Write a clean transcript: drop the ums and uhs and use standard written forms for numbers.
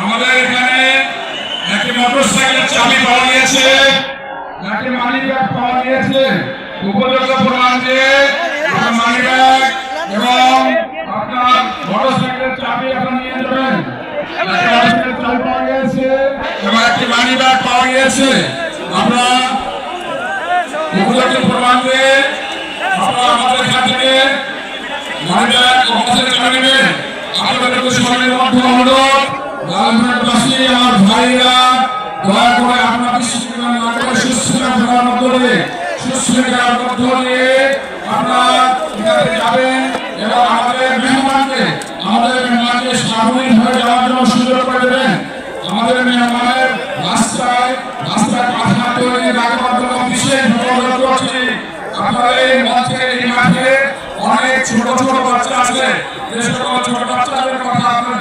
আমাদের এখানে একটি মোটরসাইকেলের চাবি পাওয়া গিয়েছে, একটি মানি ব্যাগ পাওয়া গিয়েছে। উপযুক্ত প্রমাণ যে মানি ব্যাগ এবং আপনার মোটরসাইকেলের চাবি এখন নিয়ে যাবেন। চাবি পাওয়া গিয়েছে এবং একটি মানি ব্যাগ পাওয়া গিয়েছে। আমরা উপযুক্ত প্রমাণ যে আপনারা আমাদের এখান থেকে মানি ব্যাগ ও মোটরসাইকেল চাবি নেবেন। আপনাদের সঙ্গের মধ্যে অনুরোধ, লালবাসী আমার ভাইরা দয়া করে আপনার বিশ্ববিদ্যালয় না করে সুশৃঙ্খলার মধ্য দিয়ে আপনারা এখানে যাবেন এবং আমাদের মেহমানকে স্বাভাবিকভাবে যাওয়ার জন্য সুযোগ করে দেবেন। আমাদের মেহমানের রাস্তায় বাধা তৈরি না করার জন্য বিশেষ অনুরোধ করছি। আপনারা এই মঞ্চের এই মাঠে অনেক ছোট ছোট বাচ্চা আছে, যে সকল ছোট বাচ্চাদের কথা আপনার